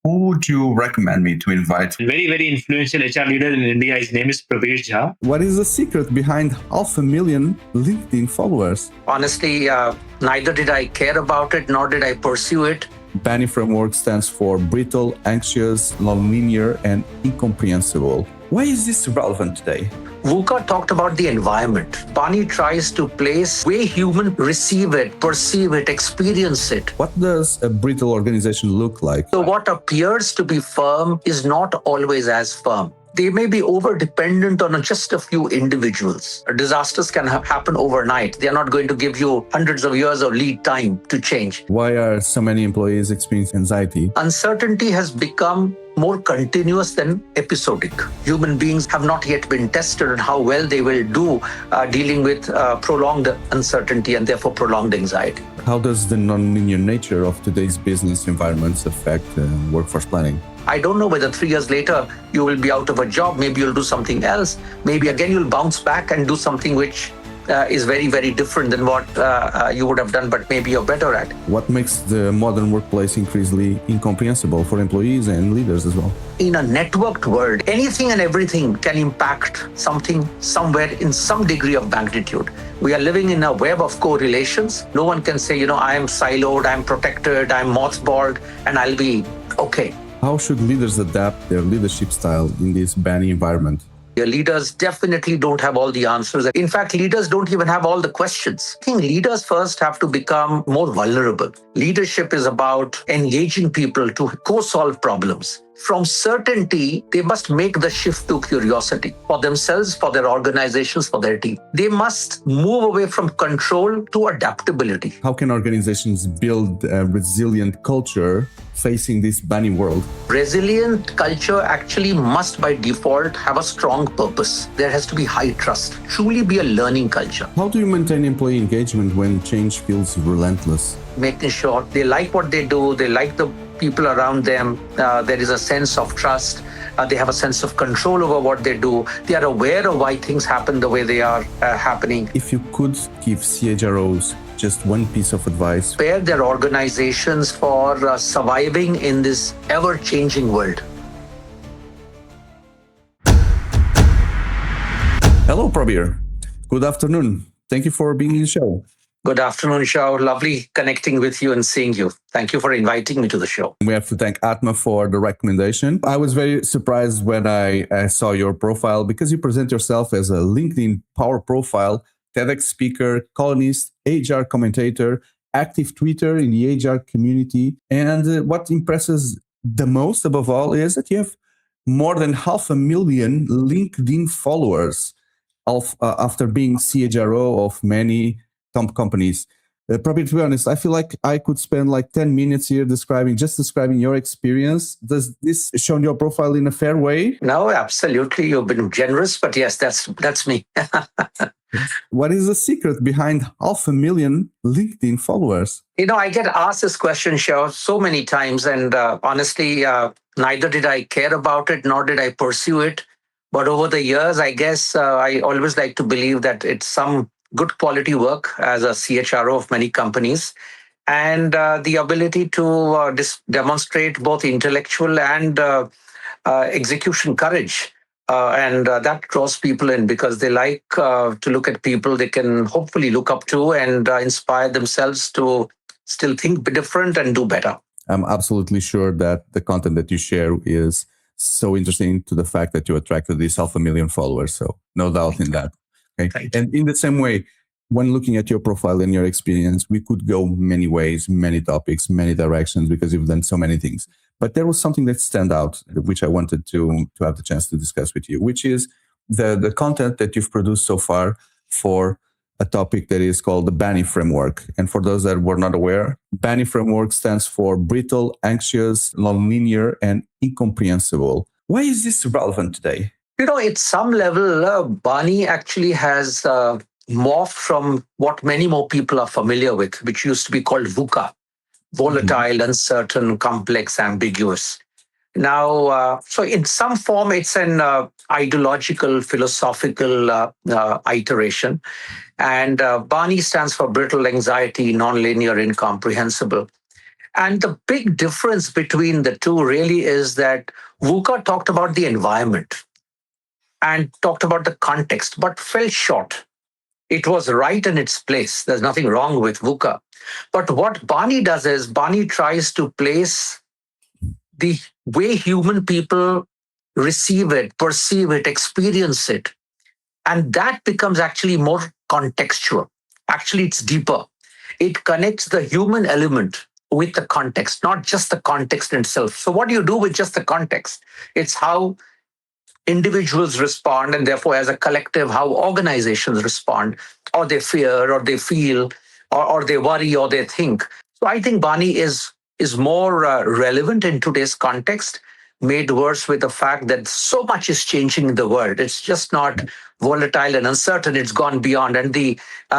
Who would you recommend me to invite? Very, very influential HR leader in India. His name is Prabir Jha. What is the secret behind 500,000 LinkedIn followers? Honestly, neither did I care about it, nor did I pursue it. BANI framework stands for Brittle, Anxious, Nonlinear, and Incomprehensible. Why is this relevant today? VUCA talked about the environment. BANI tries to place way humans receive it, perceive it, experience it. What does a brittle organization look like? So what appears to be firm is not always as firm. They may be over-dependent on just a few individuals. Disasters can happen overnight. They are not going to give you hundreds of years of lead time to change. Why are so many employees experiencing anxiety? Uncertainty has become more continuous than episodic. Human beings have not yet been tested on how well they will do dealing with prolonged uncertainty and therefore prolonged anxiety. How does the non-linear nature of today's business environments affect workforce planning? I don't know whether 3 years later you will be out of a job. Maybe you'll do something else. Maybe again you'll bounce back and do something which is very, very different than what you would have done, but maybe you're better at. What makes the modern workplace increasingly incomprehensible for employees and leaders as well? In a networked world, anything and everything can impact something somewhere in some degree of magnitude. We are living in a web of correlations. No one can say, I am siloed, I'm protected, I'm mothballed, and I'll be okay. How should leaders adapt their leadership style in this BANI environment? Your leaders definitely don't have all the answers. In fact, leaders don't even have all the questions. I think leaders first have to become more vulnerable. Leadership is about engaging people to co-solve problems. From certainty, they must make the shift to curiosity for themselves, for their organizations, for their team. They must move away from control to adaptability. How can organizations build a resilient culture facing this BANI world? Resilient culture actually must by default have a strong purpose. There has to be high trust, truly be a learning culture. How do you maintain employee engagement when change feels relentless? Making sure they like what they do, they like the people around them, there is a sense of trust, they have a sense of control over what they do, they are aware of why things happen the way they are happening. If you could give CHROs just one piece of advice, prepare their organizations for surviving in this ever-changing world. Hello, Prabir. Good afternoon. Thank you for being in the show. Good afternoon, Shao. Lovely connecting with you and seeing you. Thank you for inviting me to the show. We have to thank Atma for the recommendation. I was very surprised when I saw your profile because you present yourself as a LinkedIn power profile, TEDx speaker, columnist, HR commentator, active tweeter in the HR community. And what impresses the most above all is that you have more than 500,000 LinkedIn followers after being CHRO of many top companies. Probably, to be honest, I feel like I could spend like 10 minutes here describing your experience. Does this show your profile in a fair way? No, absolutely. You've been generous, but yes, that's me. What is the secret behind 500,000 LinkedIn followers? I get asked this question, Shao, so many times, and honestly, neither did I care about it, nor did I pursue it. But over the years, I guess I always like to believe that it's some good quality work as a CHRO of many companies, and the ability to demonstrate both intellectual and execution courage. And that draws people in because they like to look at people they can hopefully look up to and inspire themselves to still think different and do better. I'm absolutely sure that the content that you share is so interesting to the fact that you attracted these 500,000 followers. So no doubt in that. Okay. And in the same way, when looking at your profile and your experience, we could go many ways, many topics, many directions, because you've done so many things. But there was something that stand out, which I wanted to have the chance to discuss with you, which is the content that you've produced so far for a topic that is called the BANI framework. And for those that were not aware, BANI framework stands for Brittle, Anxious, Nonlinear, and Incomprehensible. Why is this relevant today? At some level, BANI actually has morphed from what many more people are familiar with, which used to be called VUCA, volatile, uncertain, complex, ambiguous. Now, so in some form, it's an ideological, philosophical iteration. And BANI stands for brittle, anxiety, nonlinear, incomprehensible. And the big difference between the two really is that VUCA talked about the environment and talked about the context, but fell short. It was right in its place. There's nothing wrong with VUCA. But what BANI does is BANI tries to place the way human people receive it, perceive it, experience it. And that becomes actually more contextual. Actually, it's deeper. It connects the human element with the context, not just the context itself. So, what do you do with just the context? It's how individuals respond, and therefore, as a collective, how organizations respond, or they fear, or they feel, or they worry, or they think. So, I think BANI is more relevant in today's context, made worse with the fact that so much is changing in the world. It's just not volatile and uncertain. It's gone beyond, and the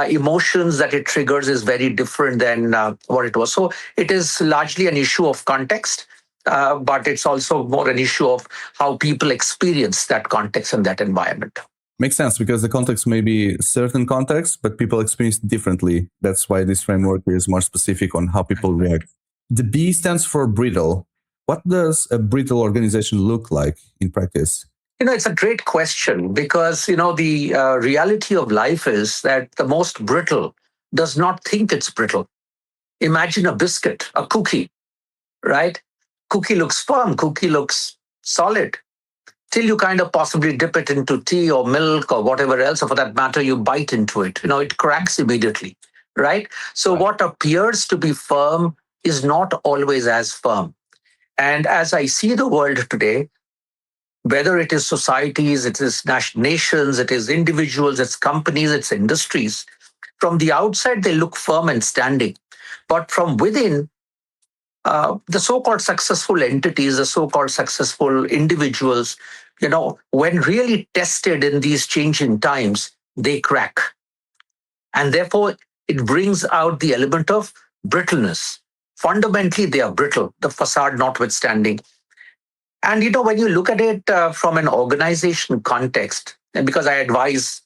emotions that it triggers is very different than what it was. So it is largely an issue of context, but it's also more an issue of how people experience that context and that environment. Makes sense, because the context may be certain context, but people experience it differently. That's why this framework is more specific on how people react. The B stands for brittle. What does a brittle organization look like in practice? It's a great question because, the reality of life is that the most brittle does not think it's brittle. Imagine a biscuit, a cookie, right? Cookie looks firm, cookie looks solid, till you kind of possibly dip it into tea or milk or whatever else, or for that matter, you bite into it. It cracks immediately, right? So what appears to be firm is not always as firm. And as I see the world today, whether it is societies, it is nations, it is individuals, it's companies, it's industries, from the outside, they look firm and standing. But from within, the so-called successful entities, the so-called successful individuals, when really tested in these changing times, they crack. And therefore, it brings out the element of brittleness. Fundamentally, they are brittle, the facade notwithstanding. And, when you look at it from an organization context, and because I advise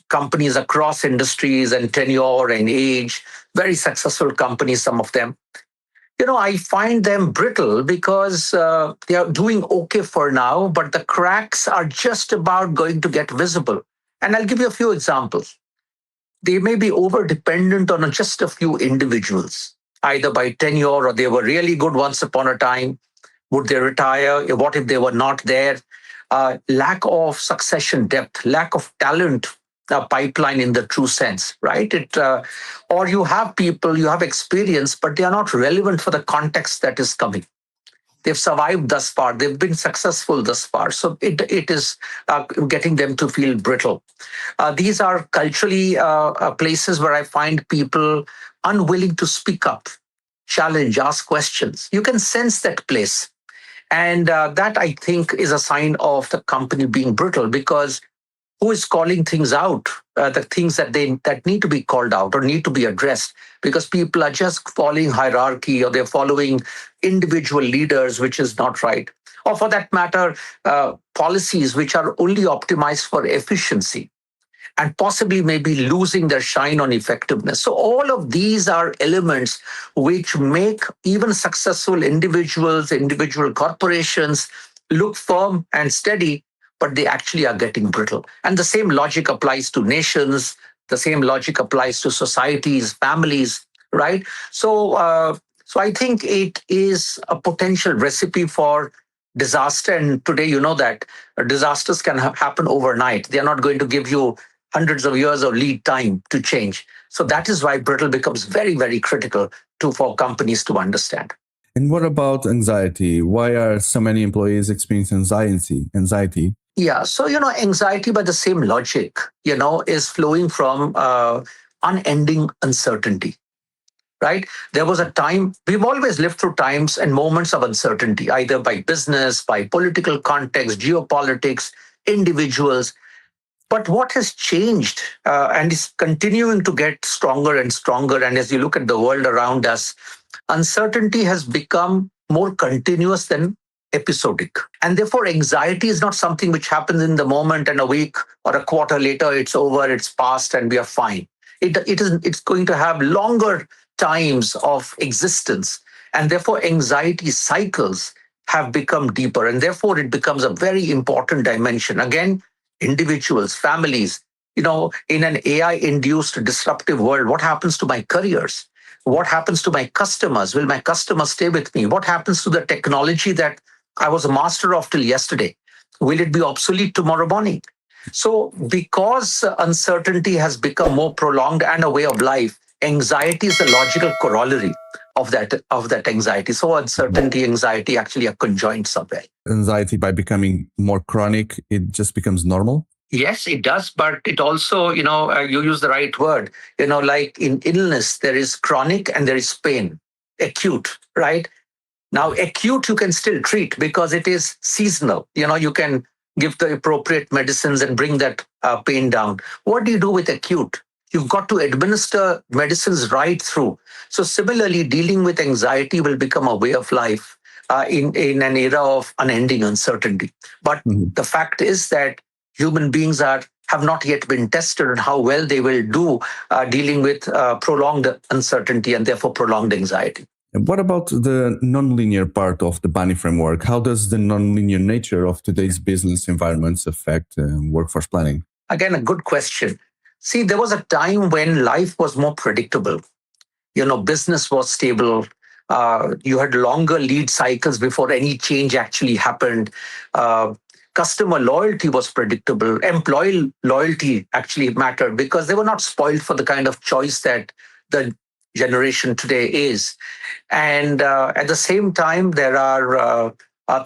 companies across industries and tenure and age, very successful companies, some of them, I find them brittle because they are doing okay for now, but the cracks are just about going to get visible. And I'll give you a few examples. They may be over dependent on just a few individuals, either by tenure or they were really good once upon a time. Would they retire? What if they were not there? Lack of succession depth, lack of talent pipeline in the true sense, right? Or you have people, you have experience, but they are not relevant for the context that is coming. They've survived thus far. They've been successful thus far. So it is getting them to feel brittle. These are culturally places where I find people unwilling to speak up, challenge, ask questions. You can sense that place. And that, I think, is a sign of the company being brittle, because who is calling things out, the things that need to be called out or need to be addressed, because people are just following hierarchy or they're following individual leaders, which is not right. Or for that matter, policies which are only optimized for efficiency and possibly maybe losing their shine on effectiveness. So all of these are elements which make even successful individuals, individual corporations look firm and steady, but they actually are getting brittle. And the same logic applies to nations. The same logic applies to societies, families, right? So I think it is a potential recipe for disaster. And today, you know that disasters can happen overnight. They are not going to give you hundreds of years of lead time to change. So that is why brittle becomes very, very critical for companies to understand. And what about anxiety? Why are so many employees experiencing anxiety? Yeah, so, anxiety by the same logic, is flowing from unending uncertainty, right? There was a time, we've always lived through times and moments of uncertainty, either by business, by political context, geopolitics, individuals. But what has changed and is continuing to get stronger and stronger, and as you look at the world around us, uncertainty has become more continuous than episodic. And therefore, anxiety is not something which happens in the moment and a week or a quarter later, it's over, it's past, and we are fine. It's going to have longer times of existence. And therefore, anxiety cycles have become deeper. And therefore, it becomes a very important dimension. Again, individuals, families, in an AI-induced disruptive world, what happens to my careers? What happens to my customers? Will my customers stay with me? What happens to the technology that I was a master of till yesterday? Will it be obsolete tomorrow morning? So, because uncertainty has become more prolonged and a way of life, anxiety is the logical corollary of that anxiety. So, uncertainty, anxiety actually are conjoined somewhere. Anxiety, by becoming more chronic, it just becomes normal. Yes, it does, but it also, you use the right word. Like in illness, there is chronic and there is pain, acute, right? Now, acute you can still treat because it is seasonal. You can give the appropriate medicines and bring that pain down. What do you do with acute? You've got to administer medicines right through. So similarly, dealing with anxiety will become a way of life in an era of unending uncertainty. But the fact is that human beings have not yet been tested on how well they will do dealing with prolonged uncertainty and therefore prolonged anxiety. And what about the nonlinear part of the BANI framework? How does the nonlinear nature of today's business environments affect workforce planning? Again, a good question. See, there was a time when life was more predictable. Business was stable. You had longer lead cycles before any change actually happened. Customer loyalty was predictable. Employee loyalty actually mattered because they were not spoiled for the kind of choice that the generation today is. And at the same time, there are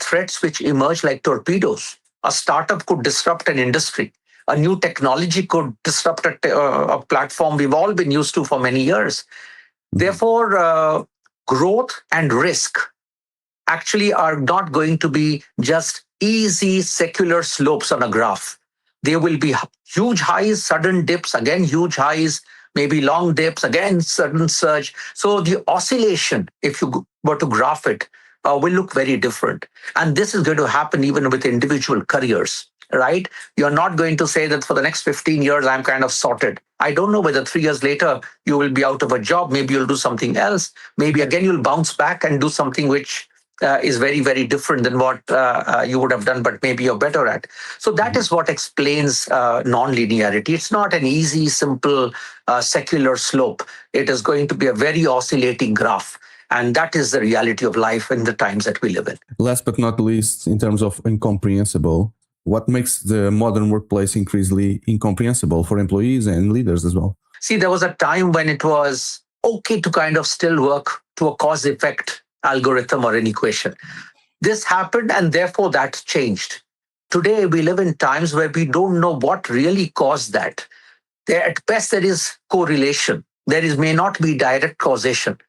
threats which emerge like torpedoes. A startup could disrupt an industry. A new technology could disrupt a platform we've all been used to for many years. Therefore, growth and risk actually are not going to be just easy secular slopes on a graph. There will be huge highs, sudden dips, again huge highs, maybe long dips, again sudden surge. So the oscillation, if you were to graph it, will look very different. And this is going to happen even with individual careers, right? You're not going to say that for the next 15 years, I'm kind of sorted. I don't know whether 3 years later, you will be out of a job. Maybe you'll do something else. Maybe again, you'll bounce back and do something which is very, very different than what you would have done, but maybe you're better at. So that is what explains non-linearity. It's not an easy, simple, secular slope. It is going to be a very oscillating graph. And that is the reality of life in the times that we live in. Last but not least, in terms of incomprehensible, what makes the modern workplace increasingly incomprehensible for employees and leaders as well? See, there was a time when it was okay to kind of still work to a cause-effect algorithm or an equation. This happened and therefore that changed. Today, we live in times where we don't know what really caused that. At best, there is correlation. May not be direct causation.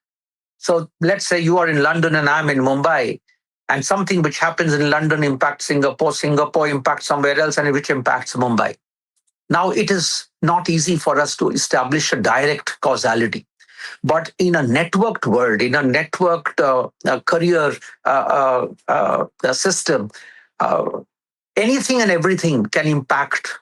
So let's say you are in London and I'm in Mumbai, and something which happens in London impacts Singapore, Singapore impacts somewhere else, and which impacts Mumbai. Now, it is not easy for us to establish a direct causality. But in a networked world, in a networked career system, anything and everything can impact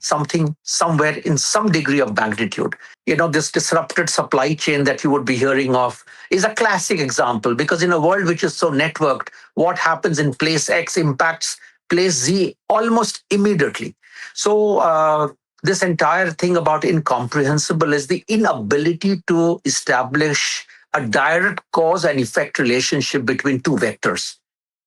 something somewhere in some degree of magnitude. This disrupted supply chain that you would be hearing of is a classic example, because in a world which is so networked, what happens in place X impacts place Z almost immediately. So this entire thing about incomprehensible is the inability to establish a direct cause and effect relationship between two vectors.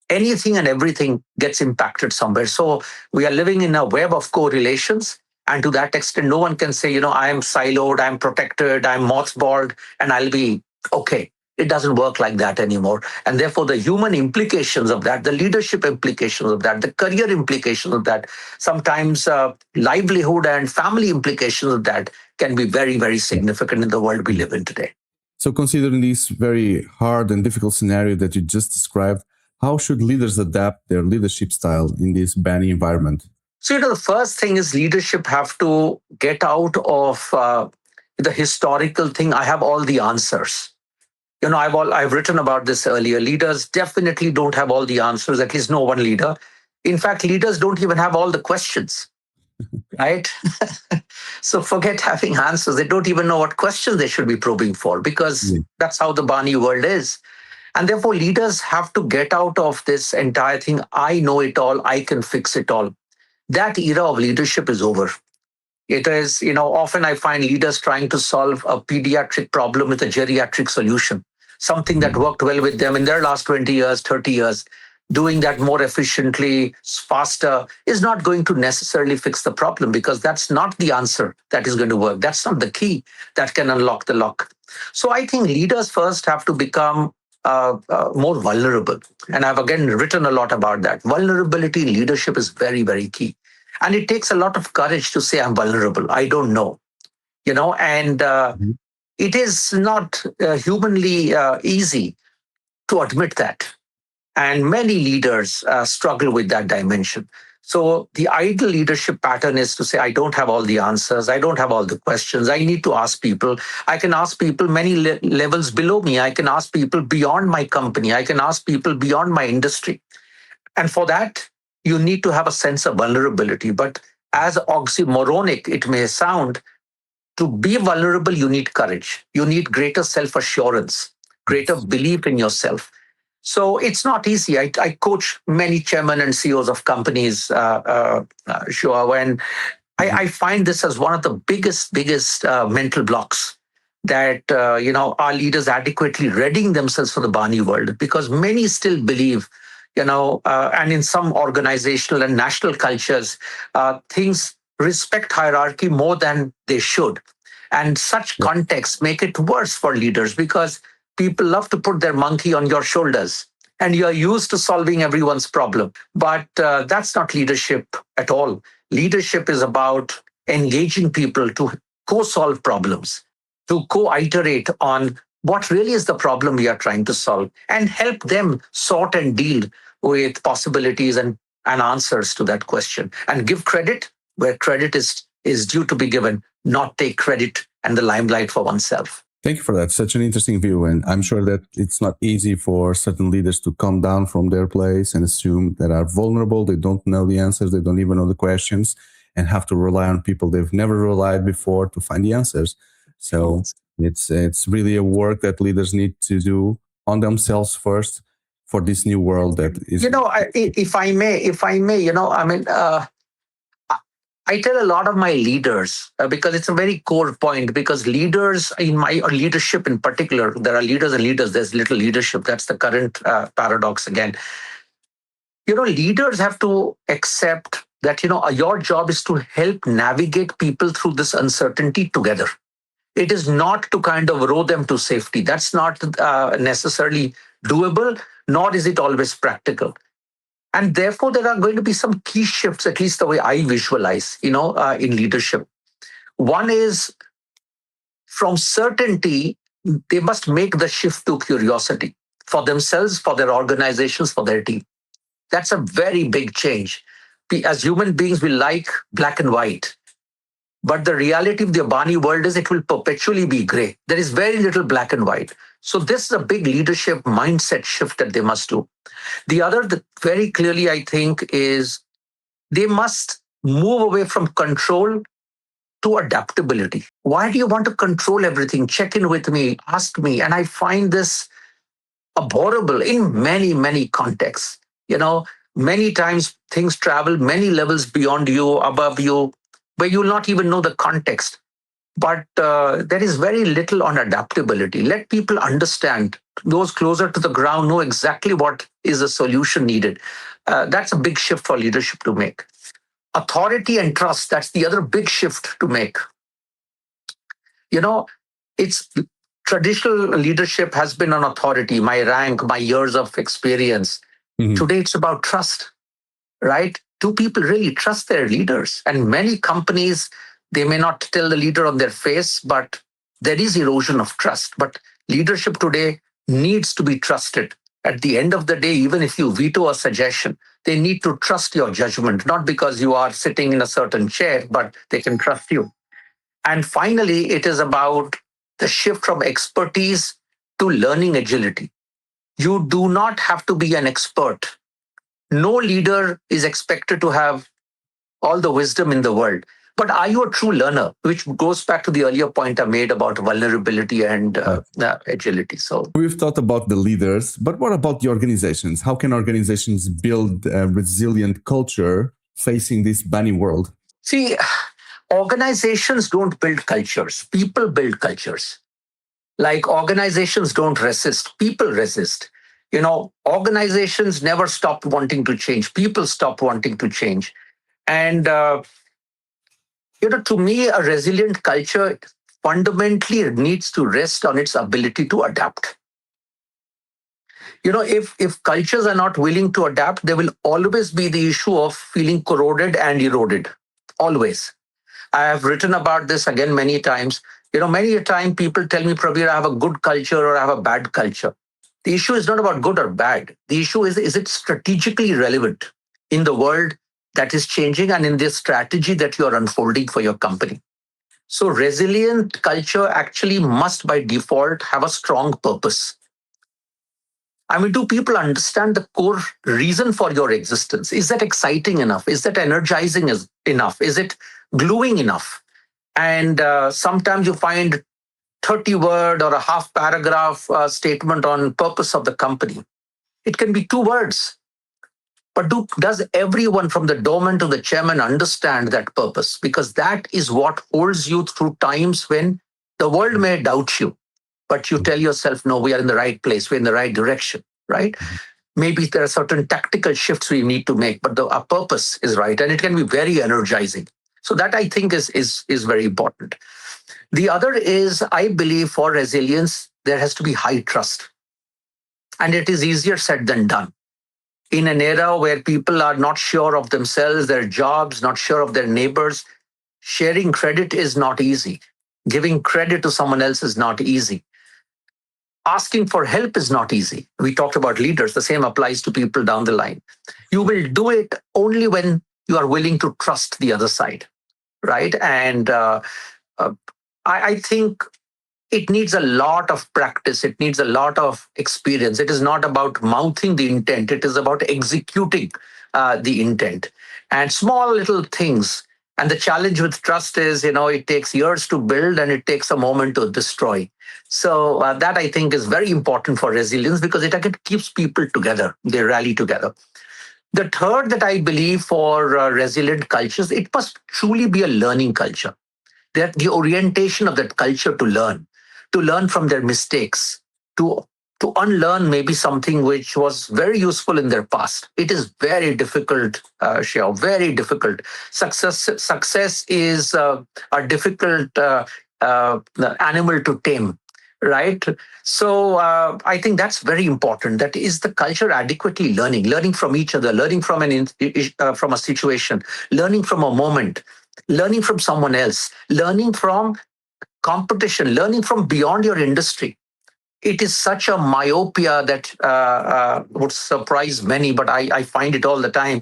Anything and everything gets impacted somewhere. So we are living in a web of correlations. And to that extent, no one can say, I am siloed, I'm protected, I'm mothballed, and I'll be okay. It doesn't work like that anymore. And therefore, the human implications of that, the leadership implications of that, the career implications of that, sometimes livelihood and family implications of that can be very, very significant in the world we live in today. So considering this very hard and difficult scenario that you just described, how should leaders adapt their leadership style in this BANI environment? So, the first thing is leadership have to get out of the historical thing. I have all the answers. I've written about this earlier. Leaders definitely don't have all the answers, at least no one leader. In fact, leaders don't even have all the questions. right? So forget having answers. They don't even know what questions they should be probing for, because that's how the BANI world is. And therefore, leaders have to get out of this entire thing. I know it all. I can fix it all. That era of leadership is over. It is, often I find leaders trying to solve a pediatric problem with a geriatric solution, something that worked well with them in their last 20 years, 30 years. Doing that more efficiently, faster, is not going to necessarily fix the problem, because that's not the answer that is going to work. That's not the key that can unlock the lock. So I think leaders first have to become more vulnerable. And I've again written a lot about that. Vulnerability in leadership is very, very key. And it takes a lot of courage to say, I'm vulnerable. I don't know, and it is not humanly easy to admit that. And many leaders struggle with that dimension. So the ideal leadership pattern is to say, I don't have all the answers. I don't have all the questions. I need to ask people. I can ask people many levels below me. I can ask people beyond my company. I can ask people beyond my industry. And for that, you need to have a sense of vulnerability. But as oxymoronic it may sound, to be vulnerable, you need courage. You need greater self-assurance, greater belief in yourself. So it's not easy. I coach many chairmen and CEOs of companies, Shua, and I find this as one of the biggest mental blocks that, our leaders adequately readying themselves for the BANI world, because many still believe, and in some organizational and national cultures, things respect hierarchy more than they should. And such contexts make it worse for leaders, because people love to put their monkey on your shoulders and you're used to solving everyone's problem. But that's not leadership at all. Leadership is about engaging people to co-solve problems, to co-iterate on what really is the problem we are trying to solve, and help them sort and deal with possibilities and answers to that question, and give credit where credit is due to be given, not take credit and the limelight for oneself. Thank you for that. Such an interesting view. And I'm sure that it's not easy for certain leaders to come down from their place and assume that are vulnerable. They don't know the answers. They don't even know the questions, and have to rely on people they've never relied before to find the answers. So it's really a work that leaders need to do on themselves first for this new world that is. If I may, I tell a lot of my leaders, because it's a very core point, because leaders in my leadership in particular, there are leaders and leaders, there's little leadership. That's the current paradox again. Leaders have to accept that, your job is to help navigate people through this uncertainty together. It is not to kind of row them to safety. That's not necessarily doable, nor is it always practical. And therefore, there are going to be some key shifts, at least the way I visualize, in leadership. One is, from certainty, they must make the shift to curiosity for themselves, for their organizations, for their team. That's a very big change. As human beings, we like black and white. But the reality of the BANI world is it will perpetually be gray. There is very little black and white. So this is a big leadership mindset shift that they must do. The other, very clearly, I think, is they must move away from control to adaptability. Why do you want to control everything? Check in with me, ask me. And I find this abhorrible in many, many contexts. Many times things travel many levels beyond you, above you, where you'll not even know the context. But there is very little on adaptability. Let people understand. Those closer to the ground know exactly what is the solution needed. That's a big shift for leadership to make. Authority and trust, that's the other big shift to make. It's traditional leadership has been on authority, my rank, my years of experience. Mm-hmm. Today, it's about trust, right? Do people really trust their leaders? And many companies, they may not tell the leader on their face, but there is erosion of trust. But leadership today needs to be trusted. At the end of the day, even if you veto a suggestion, they need to trust your judgment, not because you are sitting in a certain chair, but they can trust you. And finally, it is about the shift from expertise to learning agility. You do not have to be an expert. No leader is expected to have all the wisdom in the world. But are you a true learner? Which goes back to the earlier point I made about vulnerability and agility. So we've thought about the leaders, but what about the organizations? How can organizations build a resilient culture facing this BANI world? see, organizations don't build cultures. People build cultures. Like organizations don't resist, people resist. Organizations never stop wanting to change. People stop wanting to change. And, to me, a resilient culture fundamentally needs to rest on its ability to adapt. If cultures are not willing to adapt, there will always be the issue of feeling corroded and eroded. Always. I have written about this again many times. Many a time people tell me, Prabir, I have a good culture or I have a bad culture. The issue is not about good or bad. The issue is it strategically relevant in the world that is changing and in this strategy that you are unfolding for your company? So resilient culture actually must by default have a strong purpose. I mean, do people understand the core reason for your existence? Is that exciting enough? Is that energizing enough? Is it gluing enough? And sometimes you find 30-word or a half paragraph statement on purpose of the company. It can be 2 words. But does everyone from the doorman to the chairman understand that purpose? Because that is what holds you through times when the world may doubt you. But you tell yourself, no, we are in the right place. We're in the right direction, right? Maybe there are certain tactical shifts we need to make, but our purpose is right. And it can be very energizing. So that I think is very important. The other is, I believe for resilience, there has to be high trust. And it is easier said than done. In an era where people are not sure of themselves, their jobs, not sure of their neighbors, sharing credit is not easy. Giving credit to someone else is not easy. Asking for help is not easy. We talked about leaders. The same applies to people down the line. You will do it only when you are willing to trust the other side, right? And I think it needs a lot of practice. It needs a lot of experience. It is not about mouthing the intent. It is about executing the intent. And small little things. And the challenge with trust is, it takes years to build and it takes a moment to destroy. So that I think is very important for resilience because it again keeps people together. They rally together. The third that I believe for resilient cultures, it must truly be a learning culture. That the orientation of that culture to learn from their mistakes, to unlearn maybe something which was very useful in their past. It is very difficult, Sheo, very difficult. Success is a difficult animal to tame, right? So I think that's very important. That is the culture adequately learning from each other, learning from from a situation, learning from a moment, learning from someone else, learning from competition, learning from beyond your industry. It is such a myopia that would surprise many, but I find it all the time.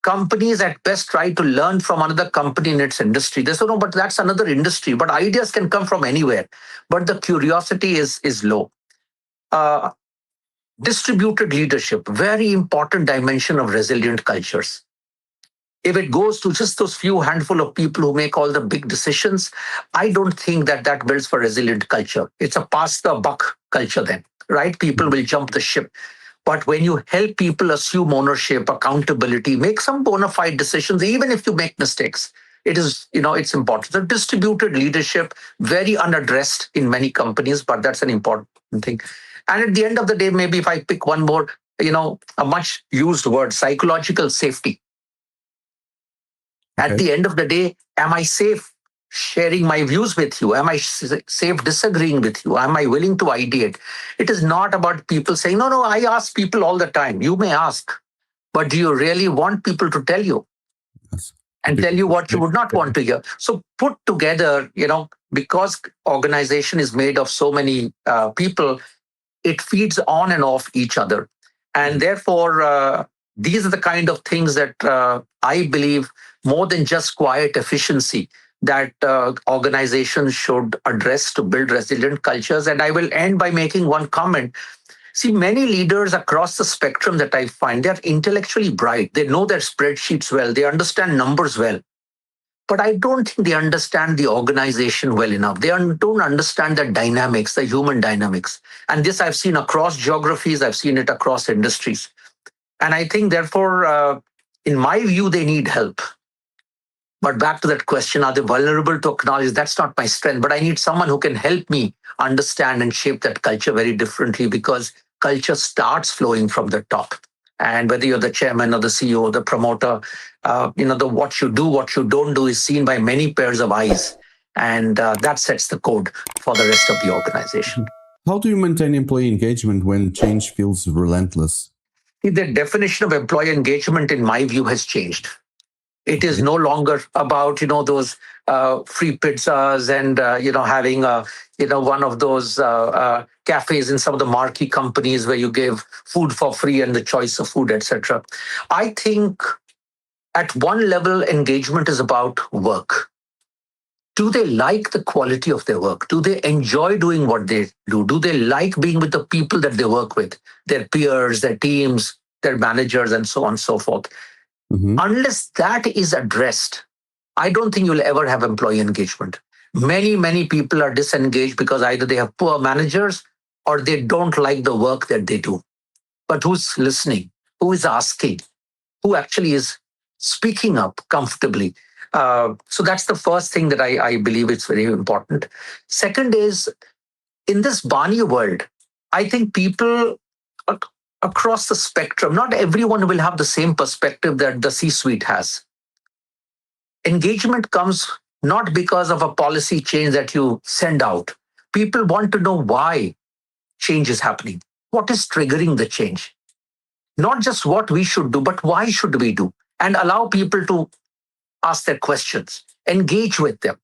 Companies at best try to learn from another company in its industry. They say, no, but that's another industry. But ideas can come from anywhere. But the curiosity is low. Distributed leadership, very important dimension of resilient cultures. If it goes to just those few handful of people who make all the big decisions, I don't think that builds for resilient culture. It's a pass the buck culture then, right? People will jump the ship. But when you help people assume ownership, accountability, make some bona fide decisions, even if you make mistakes, it is, it's important. So distributed leadership, very unaddressed in many companies, but that's an important thing. And at the end of the day, maybe if I pick one more, a much used word, psychological safety. At the end of the day, am I safe sharing my views with you? Am I safe disagreeing with you? Am I willing to ideate? It is not about people saying, no, I ask people all the time. You may ask, but do you really want people to tell you? Yes. And tell you what you would not want to hear? So put together, because organization is made of so many people, it feeds on and off each other. And therefore, these are the kind of things that I believe more than just quiet efficiency that organizations should address to build resilient cultures. And I will end by making one comment. See, many leaders across the spectrum that I find, they're intellectually bright. They know their spreadsheets well. They understand numbers well. But I don't think they understand the organization well enough. They don't understand the dynamics, the human dynamics. And this I've seen across geographies. I've seen it across industries. And I think, therefore, in my view, they need help. But back to that question, are they vulnerable to acknowledge? That's not my strength, but I need someone who can help me understand and shape that culture very differently, because culture starts flowing from the top. And whether you're the chairman or the CEO or the promoter, the what you do, what you don't do is seen by many pairs of eyes. And that sets the code for the rest of the organization. How do you maintain employee engagement when change feels relentless? The definition of employee engagement, in my view, has changed. It is no longer about, those free pizzas and, having, one of those cafes in some of the marquee companies where you give food for free and the choice of food, etc. I think at one level, engagement is about work. Do they like the quality of their work? Do they enjoy doing what they do? Do they like being with the people that they work with, their peers, their teams, their managers, and so on and so forth? Mm-hmm. Unless that is addressed, I don't think you'll ever have employee engagement. Many, many people are disengaged because either they have poor managers or they don't like the work that they do. But who's listening? Who is asking? Who actually is speaking up comfortably? So that's the first thing that I believe is very important. Second is, in this BANI world, I think people across the spectrum, not everyone will have the same perspective that the C-suite has. Engagement comes not because of a policy change that you send out. People want to know why change is happening. What is triggering the change? Not just what we should do, but why should we do? And allow people to ask their questions, engage with them.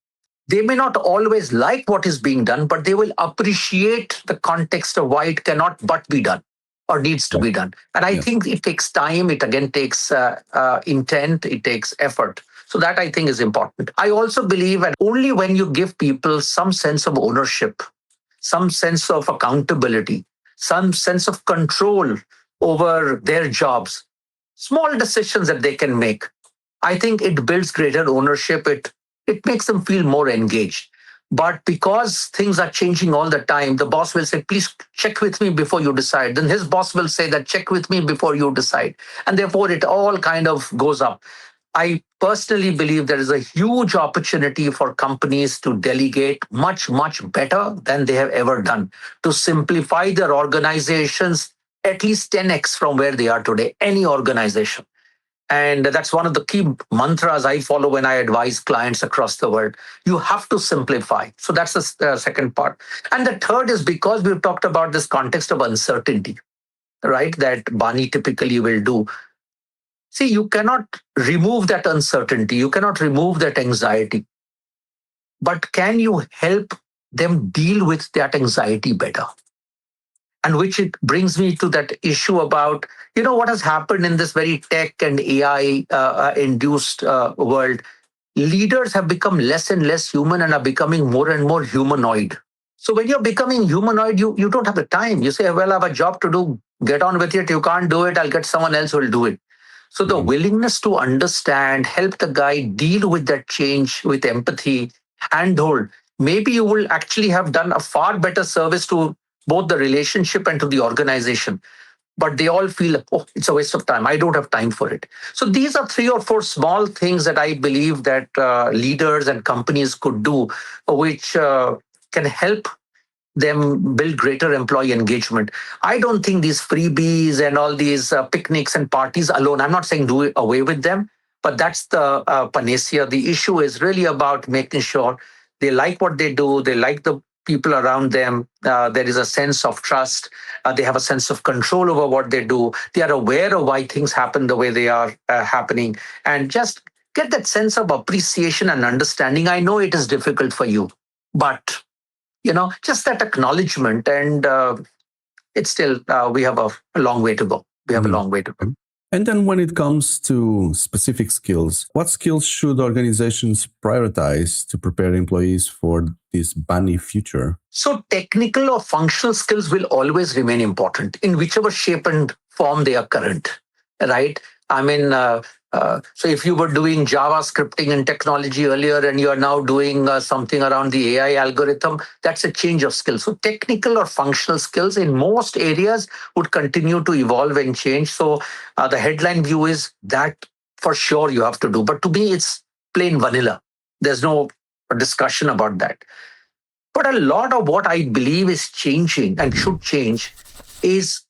They may not always like what is being done, but they will appreciate the context of why it cannot but be done or needs to be done. And I think it takes time. It again takes intent. It takes effort. So that I think is important. I also believe that only when you give people some sense of ownership, some sense of accountability, some sense of control over their jobs, small decisions that they can make, I think it builds greater ownership. It makes them feel more engaged. But because things are changing all the time, the boss will say, please check with me before you decide. Then his boss will say that, check with me before you decide. And therefore, it all kind of goes up. I personally believe there is a huge opportunity for companies to delegate much, much better than they have ever done, to simplify their organizations at least 10x from where they are today, any organization. And that's one of the key mantras I follow when I advise clients across the world. You have to simplify. So that's the second part. And the third is because we've talked about this context of uncertainty, right, that BANI typically will do. See, you cannot remove that uncertainty. You cannot remove that anxiety. But can you help them deal with that anxiety better? And which it brings me to that issue about, what has happened in this very tech and AI induced world. Leaders have become less and less human and are becoming more and more humanoid. So when you're becoming humanoid, you don't have the time. You say, well, I have a job to do. Get on with it. You can't do it. I'll get someone else who will do it. So the willingness to understand, help the guy deal with that change with empathy, handhold. Maybe you will actually have done a far better service to both the relationship and to the organization. But they all feel, oh, it's a waste of time. I don't have time for it. So these are 3 or 4 small things that I believe that leaders and companies could do, which can help them build greater employee engagement. I don't think these freebies and all these picnics and parties alone, I'm not saying do away with them, but that's the panacea. The issue is really about making sure they like what they do, they like the people around them, there is a sense of trust, they have a sense of control over what they do, they are aware of why things happen the way they are happening, and just get that sense of appreciation and understanding. I know it is difficult for you, but just that acknowledgement, and it's still, we have a long way to go. We have a long way to go. And then when it comes to specific skills, what skills should organizations prioritize to prepare employees for this BANI future? So technical or functional skills will always remain important in whichever shape and form they are current, right? I mean, so if you were doing Java scripting and technology earlier and you are now doing something around the AI algorithm, that's a change of skills. So technical or functional skills in most areas would continue to evolve and change. So the headline view is that for sure you have to do. But to me, it's plain vanilla. There's no discussion about that. But a lot of what I believe is changing and should change is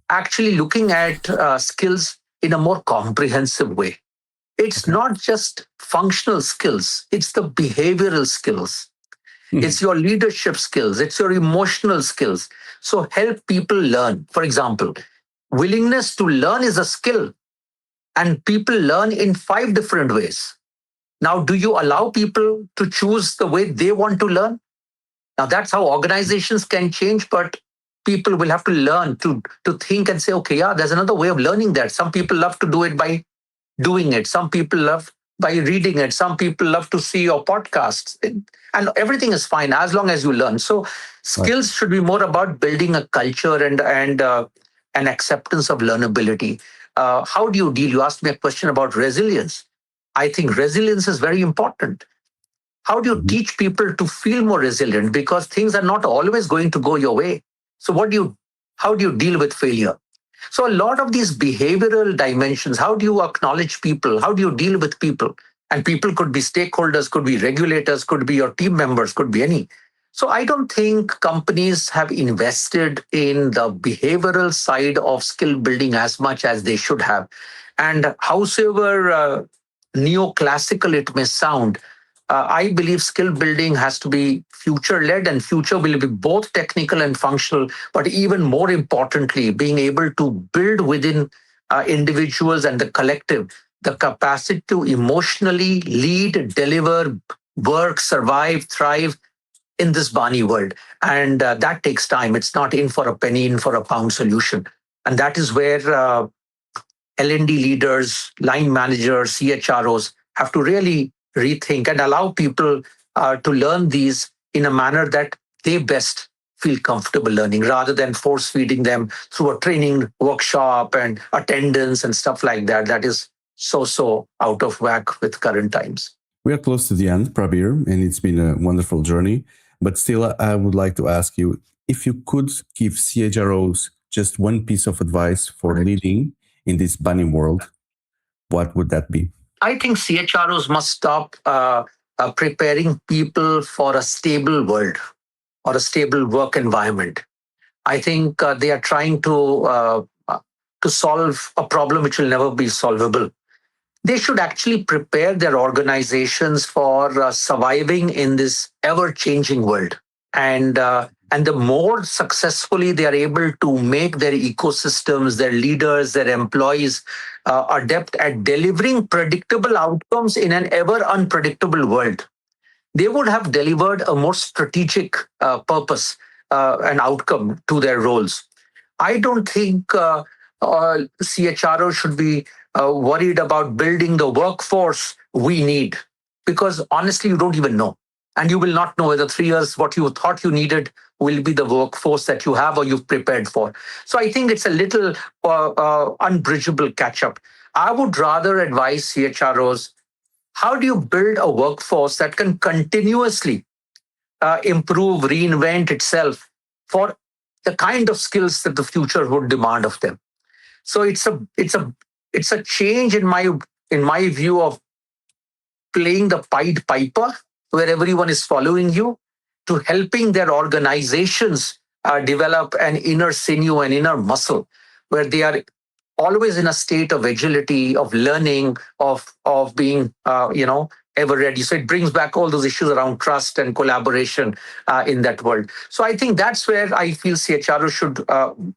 actually looking at skills in a more comprehensive way. It's not just functional skills, it's the behavioral skills. It's your leadership skills, it's your emotional skills. So help people learn. For example, willingness to learn is a skill, and people learn in 5 different ways. Now, do you allow people to choose the way they want to learn? Now, that's how organizations can change, but people will have to learn to think and say, okay, yeah, there's another way of learning that. Some people love to do it by doing it. Some people love by reading it. Some people love to see your podcasts. And everything is fine as long as you learn. So skills should be more about building a culture and an acceptance of learnability. How do you deal? You asked me a question about resilience. I think resilience is very important. How do you teach people to feel more resilient? Because things are not always going to go your way. So how do you deal with failure? So a lot of these behavioral dimensions, how do you acknowledge people? How do you deal with people? And people could be stakeholders, could be regulators, could be your team members, could be any. So I don't think companies have invested in the behavioral side of skill building as much as they should have. And howsoever neoclassical it may sound, I believe skill building has to be future led, and future will be both technical and functional, but even more importantly, being able to build within individuals and the collective the capacity to emotionally lead, deliver, work, survive, thrive in this BANI world. And that takes time. It's not in for a penny, in for a pound solution. And that is where L&D leaders, line managers, CHROs have to really rethink and allow people to learn these in a manner that they best feel comfortable learning, rather than force feeding them through a training workshop and attendance and stuff like that. That is so out of whack with current times. We are close to the end, Prabir, and it's been a wonderful journey. But still, I would like to ask you, if you could give CHROs just one piece of advice for leading in this BANI world, what would that be? I think CHROs must stop preparing people for a stable world or a stable work environment. I think they are trying to solve a problem which will never be solvable. They should actually prepare their organizations for surviving in this ever-changing world. And the more successfully they are able to make their ecosystems, their leaders, their employees adept at delivering predictable outcomes in an ever unpredictable world, they would have delivered a more strategic purpose and outcome to their roles. I don't think CHRO should be worried about building the workforce we need, because honestly, you don't even know. And you will not know whether 3 years what you thought you needed will be the workforce that you have or you've prepared for. So I think it's a little unbridgeable catch-up. I would rather advise CHROs, how do you build a workforce that can continuously improve, reinvent itself for the kind of skills that the future would demand of them? So it's a change in my view of playing the Pied Piper, where everyone is following you, to helping their organizations develop an inner sinew and inner muscle, where they are always in a state of agility, of learning, of being ever ready. So it brings back all those issues around trust and collaboration in that world. So I think that's where I feel CHRO should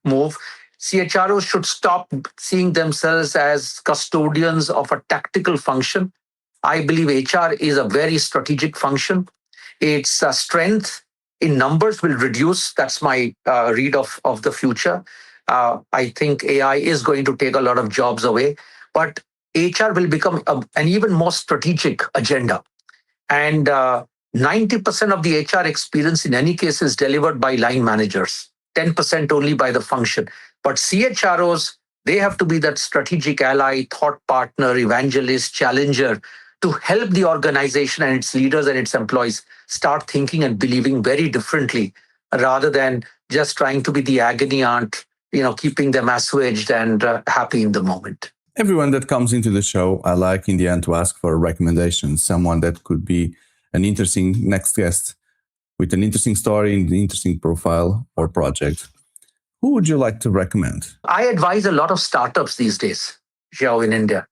move. CHROs should stop seeing themselves as custodians of a tactical function. I believe HR is a very strategic function. Its strength in numbers will reduce. That's my read of the future. I think AI is going to take a lot of jobs away, but HR will become an even more strategic agenda. And 90% of the HR experience in any case is delivered by line managers, 10% only by the function. But CHROs, they have to be that strategic ally, thought partner, evangelist, challenger to help the organization and its leaders and its employees start thinking and believing very differently rather than just trying to be the agony aunt, keeping them assuaged and happy in the moment. Everyone that comes into the show, I like in the end to ask for a recommendation, someone that could be an interesting next guest with an interesting story, an interesting profile or project. Who would you like to recommend? I advise a lot of startups these days, Xiao, in India.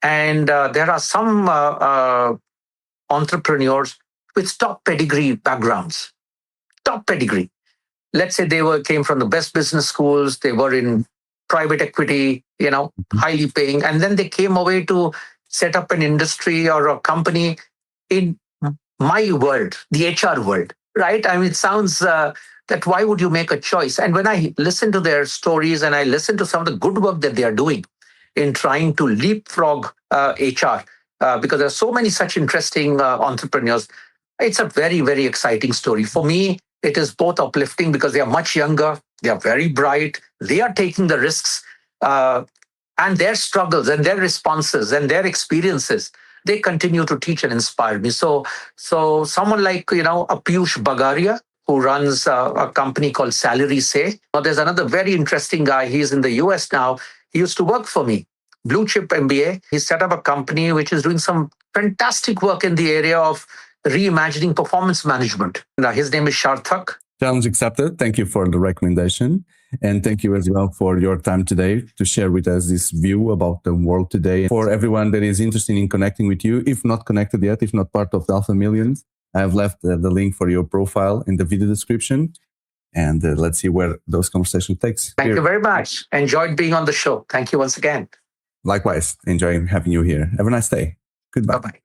And there are some entrepreneurs with top pedigree backgrounds, top pedigree. Let's say they came from the best business schools, they were in private equity, highly paying, and then they came away to set up an industry or a company in my world, the HR world, right? I mean, it sounds that why would you make a choice? And when I listen to their stories and I listen to some of the good work that they are doing in trying to leapfrog HR, because there are so many such interesting entrepreneurs, it's a very, very exciting story. For me, it is both uplifting because they are much younger, they are very bright, they are taking the risks, and their struggles and their responses and their experiences, they continue to teach and inspire me. So someone like, a Piyush Bagaria, who runs a company called Salary Say. There's another very interesting guy. He's in the US now. He used to work for me, Blue Chip MBA. He set up a company which is doing some fantastic work in the area of reimagining performance management. Now, his name is Sharthak. Challenge accepted. Thank you for the recommendation. And thank you as well for your time today to share with us this view about the world today. For everyone that is interested in connecting with you, if not connected yet, if not part of the Alpha Millions, I have left the link for your profile in the video description. And let's see where those conversations takes. Thank you very much. Enjoyed being on the show. Thank you once again. Likewise, enjoying having you here. Have a nice day. Goodbye. Bye-bye.